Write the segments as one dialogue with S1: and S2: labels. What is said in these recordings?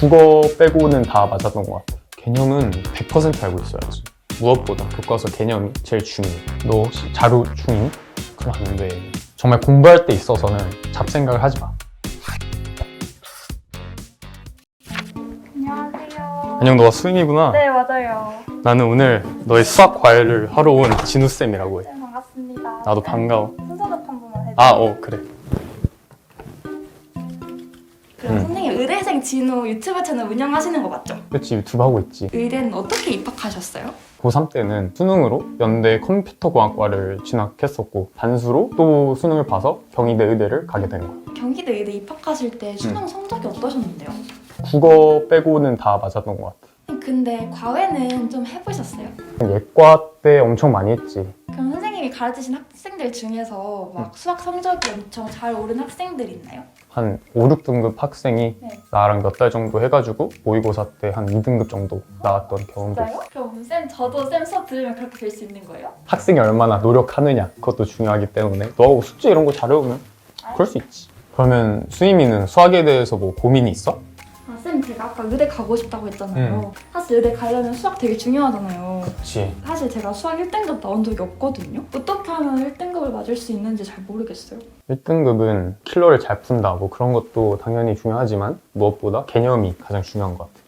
S1: 국어 빼고는 다 맞았던 것 같아. 개념은 100% 알고 있어야지. 무엇보다 교과서 개념이 제일 중요해. 너 혹시 자료 중이니? 그럼 안 돼. 정말 공부할 때 있어서는 잡생각을 하지 마.
S2: 안녕하세요.
S1: 안녕, 너가 수인이구나.
S2: 네, 맞아요.
S1: 나는 오늘 너의 수학 과외를 하러 온 진우쌤이라고 해.
S2: 네, 반갑습니다.
S1: 나도 반가워.
S2: 순서답 한 번만 해주세요.
S1: 그래.
S2: 그럼 선생님, 의대생 진우 유튜브 채널 운영하시는 거 맞죠?
S1: 그치, 유튜브 하고 있지.
S2: 의대는 어떻게 입학하셨어요?
S1: 고3 때는 수능으로 연대 컴퓨터공학과를 진학했었고, 단수로 또 수능을 봐서 경희대 의대를 가게 된 거야.
S2: 경기대 의대 입학하실 때 수능 성적이 어떠셨는데요?
S1: 국어 빼고는 다 맞았던 것 같아.
S2: 근데 과외는 좀 해보셨어요?
S1: 예과 때 엄청 많이 했지.
S2: 그럼 선생님이 가르치신 학생들 중에서 막 수학 성적이 엄청 잘 오른 학생들 있나요?
S1: 한 5, 6등급 학생이
S2: 네.
S1: 나랑 몇 달 정도 해가지고 모의고사 때 한 2등급 정도 나왔던 경험도 있어.
S2: 진짜요? 그럼 쌤, 저도 쌤 수업 들으면 그렇게 될 수 있는 거예요?
S1: 학생이 얼마나 노력하느냐, 그것도 중요하기 때문에 너하고 숙제 이런 거 잘해오면 그럴 수 있지. 그러면 수임이는 수학에 대해서 뭐 고민이 있어?
S2: 아, 쌤, 제가 아까 의대 가고 싶다고 했잖아요. 사실 의대 가려면 수학 되게 중요하잖아요.
S1: 그치.
S2: 사실 제가 수학 1등급 나온 적이 없거든요. 어떻게 하면 1등급을 맞을 수 있는지 잘 모르겠어요.
S1: 1등급은 킬러를 잘 푼다, 뭐 그런 것도 당연히 중요하지만 무엇보다 개념이 가장 중요한 것 같아.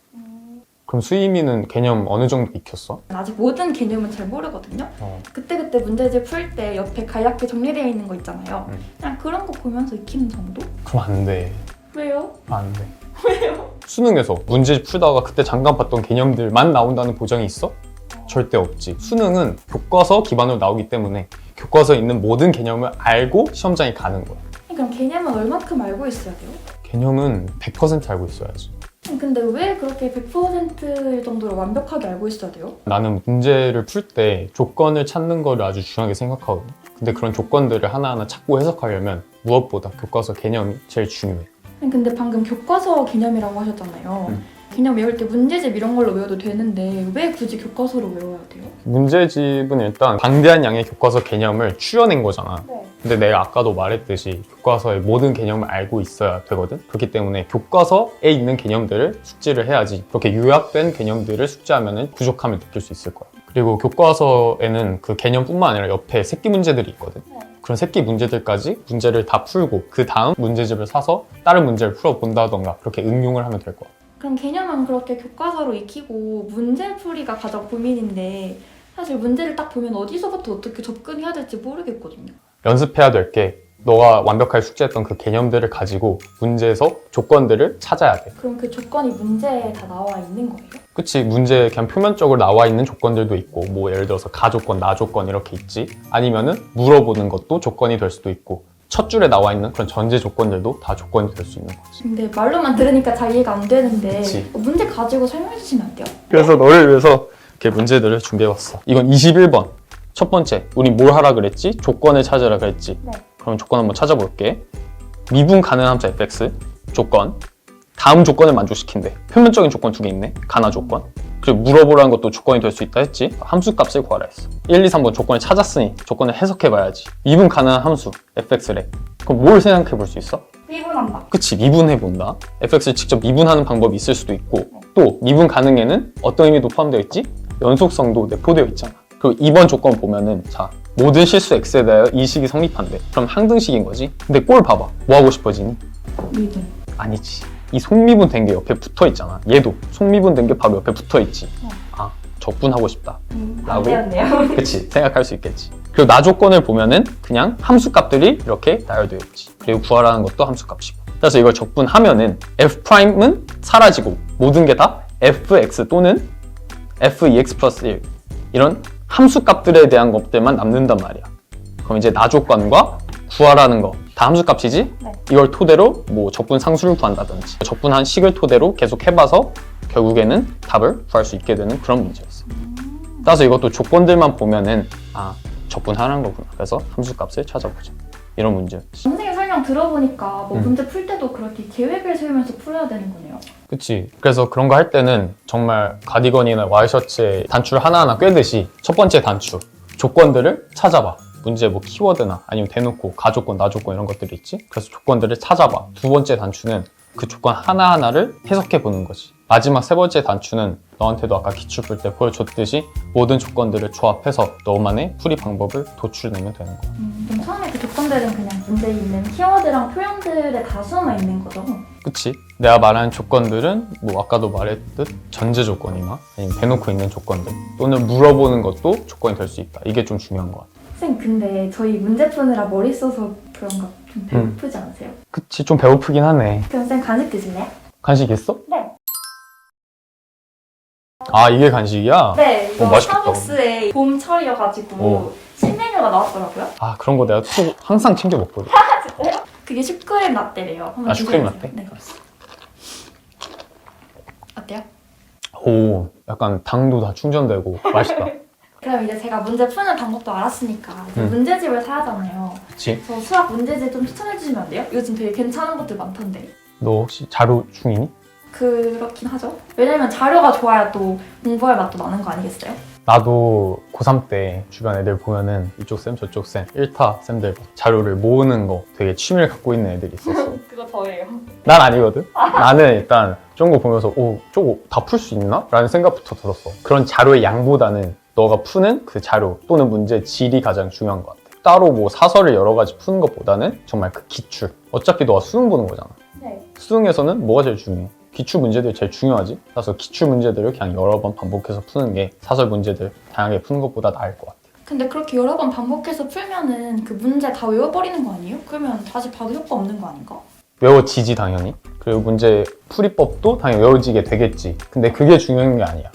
S1: 그럼 수임이는 개념 어느 정도 익혔어?
S2: 아직 모든 개념은 잘 모르거든요. 그때그때 문제집 풀 때 옆에 간략히 정리되어 있는 거 있잖아요. 그냥 그런 거 보면서 익히는 정도?
S1: 그럼 안 돼.
S2: 왜요?
S1: 안 돼.
S2: 왜요?
S1: 수능에서 문제 풀다가 그때 잠깐 봤던 개념들만 나온다는 보장이 있어? 절대 없지. 수능은 교과서 기반으로 나오기 때문에 교과서에 있는 모든 개념을 알고 시험장에 가는 거야.
S2: 그럼 개념은 얼마큼 알고 있어야 돼요?
S1: 개념은 100% 알고 있어야지.
S2: 근데 왜 그렇게 100% 정도로 완벽하게 알고 있어야 돼요?
S1: 나는 문제를 풀 때 조건을 찾는 거를 아주 중요하게 생각하거든. 근데 그런 조건들을 하나하나 찾고 해석하려면 무엇보다 교과서 개념이 제일 중요해.
S2: 근데 방금 교과서 개념이라고 하셨잖아요. 개념 외울 때 문제집 이런 걸로 외워도 되는데 왜 굳이 교과서로 외워야 돼요?
S1: 문제집은 일단 방대한 양의 교과서 개념을 추려낸 거잖아.
S2: 네.
S1: 근데 내가 아까도 말했듯이 교과서의 모든 개념을 알고 있어야 되거든. 그렇기 때문에 교과서에 있는 개념들을 숙지를 해야지 그렇게 요약된 개념들을 숙지하면 부족함을 느낄 수 있을 거야. 그리고 교과서에는 그 개념뿐만 아니라 옆에 새끼 문제들이 있거든. 그런 새끼 문제들까지 문제를 다 풀고 그 다음 문제집을 사서 다른 문제를 풀어본다던가 그렇게 응용을 하면 될 거야.
S2: 그럼 개념은 그렇게 교과서로 익히고 문제풀이가 가장 고민인데 사실 문제를 딱 보면 어디서부터 어떻게 접근해야 될지 모르겠거든요.
S1: 연습해야 될 게 너가 완벽하게 숙지했던 그 개념들을 가지고 문제에서 조건들을 찾아야 돼.
S2: 그럼 그 조건이 문제에 다 나와 있는 거예요?
S1: 그치, 문제 그냥 표면적으로 나와 있는 조건들도 있고 뭐 예를 들어서 가조건, 나조건 이렇게 있지. 아니면은 물어보는 것도 조건이 될 수도 있고 첫 줄에 나와 있는 그런 전제 조건들도 다 조건이 될 수 있는 거지.
S2: 근데 말로만 들으니까 잘 이해가 안 되는데
S1: 그치.
S2: 문제 가지고 설명해 주시면 안 돼요?
S1: 그래서 너를 위해서 이렇게 문제들을 준비해봤어. 이건 21번. 첫 번째, 우리 뭘 하라 그랬지? 조건을 찾으라 그랬지.
S2: 네.
S1: 그럼 조건 한번 찾아볼게. 미분 가능한 함수 fx 조건. 다음 조건을 만족시킨대. 표면적인 조건 두 개 있네. 가나 조건. 그리고 물어보라는 것도 조건이 될 수 있다 했지. 함수 값을 구하라 했어. 1, 2, 3번 조건을 찾았으니 조건을 해석해봐야지. 미분 가능한 함수 fx래. 그럼 뭘 생각해 볼 수 있어?
S2: 미분한다.
S1: 그치, 미분해본다. fx를 직접 미분하는 방법이 있을 수도 있고 또 미분 가능에는 어떤 의미도 포함되어 있지? 연속성도 내포되어 있잖아. 그리고 2번 조건 보면은 자, 모든 실수 x에 대하여 이 식이 성립한대. 그럼 항등식인 거지. 근데 꼴 봐봐. 뭐 하고 싶어지니?
S2: 미분.
S1: 아니지. 이 속미분 된 게 옆에 붙어 있잖아. 얘도 속미분 된 게 바로 옆에 붙어 있지. 아, 적분하고 싶다. 라고?
S2: 안되었네요.
S1: 그치, 생각할 수 있겠지. 그리고 나 조건을 보면은 그냥 함수값들이 이렇게 나열되어 있지. 그리고 구하라는 것도 함수값이고. 그래서 이걸 적분하면은 f'은 사라지고 모든 게 다 fx 또는 fex 플러스 1 이런 함수값들에 대한 것들만 남는단 말이야. 그럼 이제 나 조건과 구하라는 거 다 함수값이지?
S2: 네.
S1: 이걸 토대로 뭐 적분 상수를 구한다든지 적분한 식을 토대로 계속 해봐서 결국에는 답을 구할 수 있게 되는 그런 문제였어. 따라서 이것도 조건들만 보면은 아, 적분하라는 거구나. 그래서 함수값을 찾아보자. 이런 문제였지.
S2: 선생님 설명 들어보니까 뭐 문제 풀 때도 그렇게 계획을 세우면서 풀어야 되는 거네요.
S1: 그치. 그래서 그런 거 할 때는 정말 가디건이나 와이셔츠에 단추를 하나하나 꿰듯이 첫 번째 단추, 조건들을 찾아봐. 문제 뭐 키워드나 아니면 대놓고 가조건, 나조건 이런 것들이 있지? 그래서 조건들을 찾아봐. 두 번째 단추는 그 조건 하나하나를 해석해 보는 거지. 마지막 세 번째 단추는 너한테도 아까 기출 풀 때 보여줬듯이 모든 조건들을 조합해서 너만의 풀이 방법을 도출내면 되는 거야.
S2: 그럼 처음에 그 조건들은 그냥 문제에 있는 키워드랑 표현들의 다수만 있는 거죠?
S1: 그치? 내가 말하는 조건들은 뭐 아까도 말했듯 전제 조건이나 아니면 대놓고 있는 조건들 또는 물어보는 것도 조건이 될 수 있다. 이게 좀 중요한 것 같아.
S2: 쌤 근데 저희 문제 푸느라 머리 써서 그런가 좀 배고프지 않으세요?
S1: 그치, 좀 배고프긴 하네.
S2: 그럼 쌤 간식 드실래요?
S1: 간식 있어?
S2: 네.
S1: 아, 이게 간식이야?
S2: 네, 이거
S1: 맛있겠다.
S2: 스타벅스의 봄철이어가지고 신메뉴가 나왔더라고요.
S1: 아, 그런 거 내가 항상 챙겨 먹거든.
S2: 진짜요? 그게 슈크림 라떼래요. 한번
S1: 아, 슈크림
S2: 드셔보세요.
S1: 라떼?
S2: 네. 어때요?
S1: 오, 약간 당도 다 충전되고 맛있다.
S2: 그럼 이제 제가 문제 푸는 방법도 알았으니까 이제
S1: 응.
S2: 문제집을 사야 하잖아요.
S1: 그치?
S2: 그래서 수학 문제집 좀 추천해 주시면 안 돼요? 요즘 되게 괜찮은 것들 많던데.
S1: 너 혹시 자료 중이니?
S2: 그렇긴 하죠. 왜냐면 자료가 좋아야 또 공부할 맛도 나는 거 아니겠어요?
S1: 나도 고3 때 주변 애들 보면은 이쪽 쌤 저쪽 쌤 1타 쌤들 자료를 모으는 거 되게 취미를 갖고 있는 애들이 있었어.
S2: 그거 저예요.
S1: 난 아니거든? 나는 일단 저런 거 보면서 저거 다 풀 수 있나? 라는 생각부터 들었어. 그런 자료의 양보다는 너가 푸는 그 자료 또는 문제 질이 가장 중요한 것 같아. 따로 뭐 사설을 여러 가지 푸는 것보다는 정말 그 기출. 어차피 너가 수능 보는 거잖아.
S2: 네.
S1: 수능에서는 뭐가 제일 중요해? 기출 문제들이 제일 중요하지? 그래서 기출 문제들을 그냥 여러 번 반복해서 푸는 게 사설 문제들 다양하게 푸는 것보다 나을 것 같아.
S2: 근데 그렇게 여러 번 반복해서 풀면은 그 문제 다 외워버리는 거 아니에요? 그러면 다시 봐도 효과 없는 거 아닌가?
S1: 외워지지 당연히. 그리고 문제 풀이법도 당연히 외워지게 되겠지. 근데 그게 중요한 게 아니야.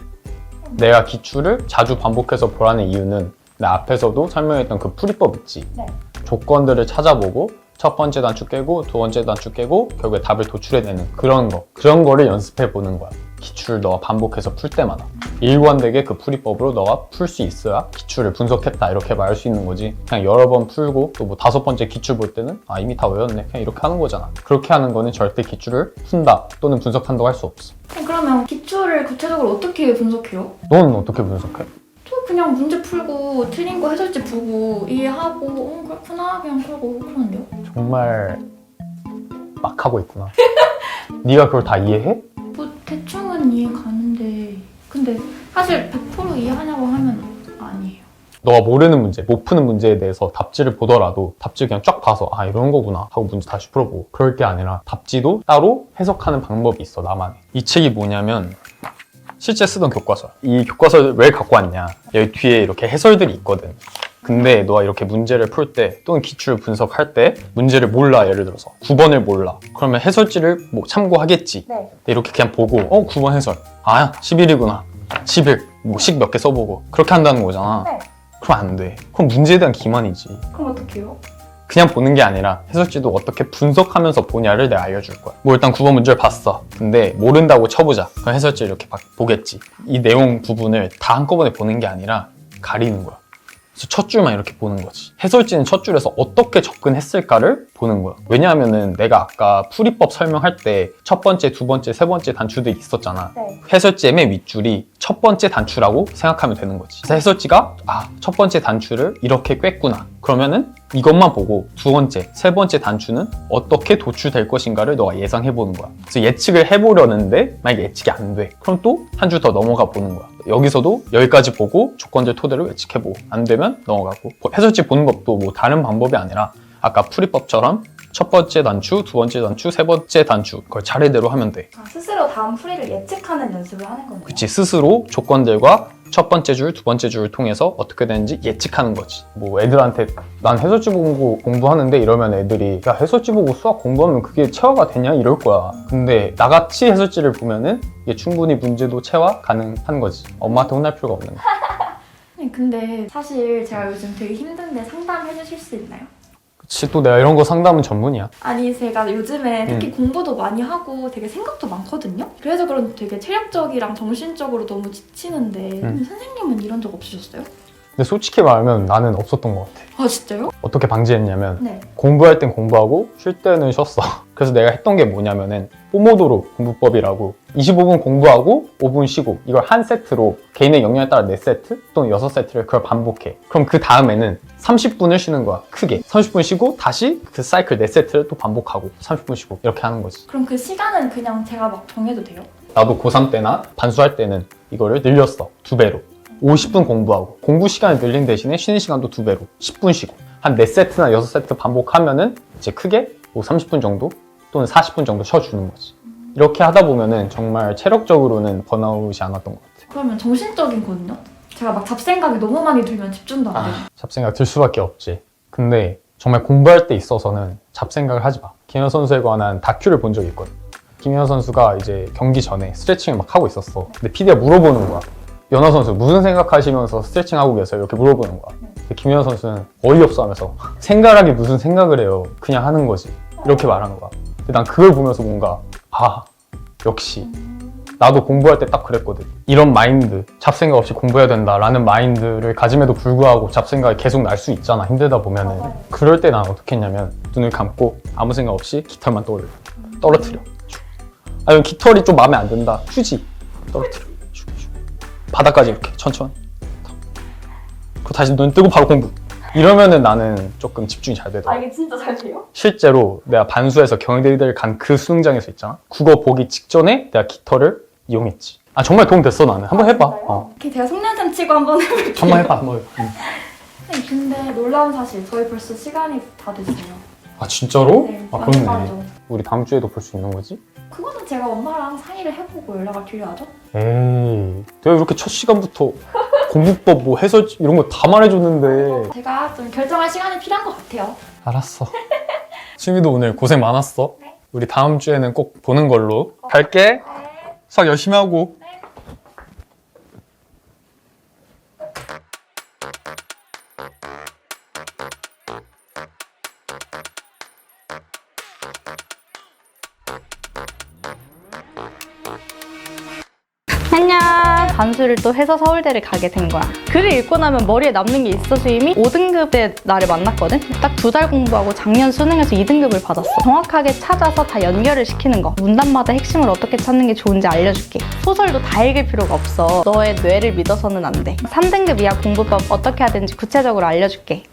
S1: 내가 기출을 자주 반복해서 보라는 이유는 나 앞에서도 설명했던 그 풀이법 있지.
S2: 네.
S1: 조건들을 찾아보고 첫 번째 단추 깨고 두 번째 단추 깨고 결국에 답을 도출해내는 그런 거를 연습해보는 거야. 기출을 너가 반복해서 풀 때마다 일관되게 그 풀이법으로 너가 풀 수 있어야 기출을 분석했다 이렇게 말할 수 있는 거지. 그냥 여러 번 풀고 또 뭐 5번째 기출 볼 때는 이미 다 외웠네 그냥 이렇게 하는 거잖아. 그렇게 하는 거는 절대 기출을 푼다 또는 분석한다고 할 수 없어.
S2: 그러면 기출을 구체적으로 어떻게 분석해요?
S1: 넌 어떻게 분석해?
S2: 저 그냥 문제 풀고 틀린 거 해설지 보고 이해하고 그렇구나 그냥 그러고 그러는데요?
S1: 정말 막 하고 있구나. 네가 그걸 다 이해해?
S2: 뭐 대충은 이해 가는데 근데 사실 100% 이해하냐고 하면 아니에요.
S1: 너가 모르는 문제, 못 푸는 문제에 대해서 답지를 보더라도 답지 그냥 쫙 봐서 이런 거구나 하고 문제 다시 풀어보고 그럴 게 아니라 답지도 따로 해석하는 방법이 있어 나만의. 이 책이 뭐냐면 실제 쓰던 교과서. 이 교과서를 왜 갖고 왔냐, 여기 뒤에 이렇게 해설들이 있거든. 근데 너가 이렇게 문제를 풀 때 또는 기출을 분석할 때 문제를 몰라. 예를 들어서 9번을 몰라. 그러면 해설지를 뭐 참고하겠지.
S2: 네.
S1: 근데 이렇게 그냥 보고 9번 해설 11이구나 11 뭐 식 몇 개 써보고 그렇게 한다는 거잖아.
S2: 네.
S1: 그럼 안 돼. 그럼 문제에 대한 기만이지.
S2: 그럼 어떻게 해요?
S1: 그냥 보는 게 아니라 해설지도 어떻게 분석하면서 보냐를 내가 알려줄 거야. 뭐 일단 9번 문제를 봤어. 근데 모른다고 쳐보자. 그럼 해설지 이렇게 보겠지. 이 내용 부분을 다 한꺼번에 보는 게 아니라 가리는 거야. 그래서 첫 줄만 이렇게 보는 거지. 해설지는 첫 줄에서 어떻게 접근했을까를 보는 거야. 왜냐하면은 내가 아까 풀이법 설명할 때 첫 번째, 두 번째, 세 번째 단추들이 있었잖아.
S2: 네.
S1: 해설지의 맨 윗줄이 첫 번째 단추라고 생각하면 되는 거지. 그래서 해설지가 첫 번째 단추를 이렇게 꿰구나. 그러면은 이것만 보고 두 번째, 세 번째 단추는 어떻게 도출될 것인가를 너가 예상해보는 거야. 그래서 예측을 해보려는데 만약에 예측이 안 돼. 그럼 또 한 줄 더 넘어가 보는 거야. 여기서도 여기까지 보고 조건들 토대로 예측해보고 안 되면 넘어가고. 해설지 보는 것도 뭐 다른 방법이 아니라 아까 풀이법처럼 첫 번째 단추, 두 번째 단추, 세 번째 단추 그걸 차례대로 하면 돼.
S2: 스스로 다음 풀이를 예측하는 연습을 하는 거네요.
S1: 그치, 스스로 조건들과 첫 번째 줄, 두 번째 줄을 통해서 어떻게 되는지 예측하는 거지. 뭐 애들한테 난 해설지 보고 공부하는데 이러면 애들이 야 해설지 보고 수학 공부하면 그게 체화가 되냐 이럴 거야. 근데 나같이 해설지를 보면은 이게 충분히 문제도 체화 가능한 거지. 엄마한테 혼날 필요가 없는 거야.
S2: 아니, 근데 사실 제가 요즘 되게 힘든데 상담해 주실 수 있나요?
S1: 그치, 또 내가 이런 거 상담은 전문이야.
S2: 아니 제가 요즘에 특히 공부도 많이 하고 되게 생각도 많거든요? 그래서 그런지 되게 체력적이랑 정신적으로 너무 지치는데 선생님은 이런 적 없으셨어요?
S1: 근데 솔직히 말하면 나는 없었던 것 같아.
S2: 아 진짜요?
S1: 어떻게 방지했냐면
S2: 네.
S1: 공부할 땐 공부하고 쉴 때는 쉬었어. 그래서 내가 했던 게 뭐냐면은 포모도로 공부법이라고 25분 공부하고 5분 쉬고 이걸 한 세트로 개인의 역량에 따라 4세트 또는 6세트를 그걸 반복해. 그럼 그 다음에는 30분을 쉬는 거야. 크게 30분 쉬고 다시 그 사이클 4세트를 또 반복하고 30분 쉬고 이렇게 하는 거지.
S2: 그럼 그 시간은 그냥 제가 막 정해도 돼요?
S1: 나도 고3 때나 반수할 때는 이거를 늘렸어. 2배로 50분 공부하고 공부 시간을 늘린 대신에 쉬는 시간도 2배로 10분 쉬고 한 4세트나 6세트 반복하면은 이제 크게 뭐 30분 정도 또는 40분 정도 쉬어주는 거지. 이렇게 하다 보면은 정말 체력적으로는 번아웃이 안 왔던 것 같아.
S2: 그러면 정신적인 거는요? 제가 막 잡생각이 너무 많이 들면 집중도 안 돼요.
S1: 잡생각 들 수밖에 없지. 근데 정말 공부할 때 있어서는 잡생각을 하지 마. 김연아 선수에 관한 다큐를 본 적이 있거든. 김연아 선수가 이제 경기 전에 스트레칭을 막 하고 있었어. 근데 PD가 물어보는 거야. 연아 선수 무슨 생각하시면서 스트레칭 하고 계세요? 이렇게 물어보는 거야. 근데 김연아 선수는 어이없어 하면서 생각하기 무슨 생각을 해요. 그냥 하는 거지. 이렇게 말하는 거야. 근데 난 그걸 보면서 뭔가 역시 나도 공부할 때 딱 그랬거든. 이런 마인드, 잡생각 없이 공부해야 된다라는 마인드를 가짐에도 불구하고 잡생각이 계속 날 수 있잖아. 힘들다 보면은. 그럴 때 난 어떻게 했냐면 눈을 감고 아무 생각 없이 깃털만 떨어뜨려. 아니면 깃털이 좀 마음에 안 든다. 휴지 떨어뜨려. 바닥까지 이렇게 천천히. 그리고 다시 눈 뜨고 바로 공부. 이러면은 나는 조금 집중이 잘 되더라고.
S2: 이게 진짜 잘 돼요?
S1: 실제로 내가 반수해서 경희대를 간 그 수능장에서 있잖아. 국어 보기 직전에 내가 깃털을 이용했지. 정말 도움 됐어 나는. 한번 해봐.
S2: 이렇게 제가 속눈썹 치고 한번 해볼게요.
S1: 한번 해봐. 한번.
S2: 근데 놀라운 사실, 저희 벌써 시간이 다 됐어요.
S1: 진짜로?
S2: 네,
S1: 그렇네.
S2: 맞죠.
S1: 우리 다음 주에도 볼 수 있는 거지?
S2: 그거는 제가 엄마랑 상의를 해보고 연락을 드려야죠.
S1: 에이, 내가 이렇게 첫 시간부터 공부법 뭐 해설 이런 거 다 말해줬는데.
S2: 제가 좀 결정할 시간이 필요한 것 같아요.
S1: 알았어. 수미도 오늘 고생 많았어.
S2: 네.
S1: 우리 다음 주에는 꼭 보는 걸로. 갈게.
S2: 네.
S1: 수학 열심히 하고.
S3: 안녕. 반수를 또 해서 서울대를 가게 된 거야. 글을 읽고 나면 머리에 남는 게 있어. 수임이 5등급 때 나를 만났거든. 딱 2달 공부하고 작년 수능에서 2등급을 받았어. 정확하게 찾아서 다 연결을 시키는 거. 문단마다 핵심을 어떻게 찾는 게 좋은지 알려줄게. 소설도 다 읽을 필요가 없어. 너의 뇌를 믿어서는 안 돼. 3등급 이하 공부법 어떻게 해야 되는지 구체적으로 알려줄게.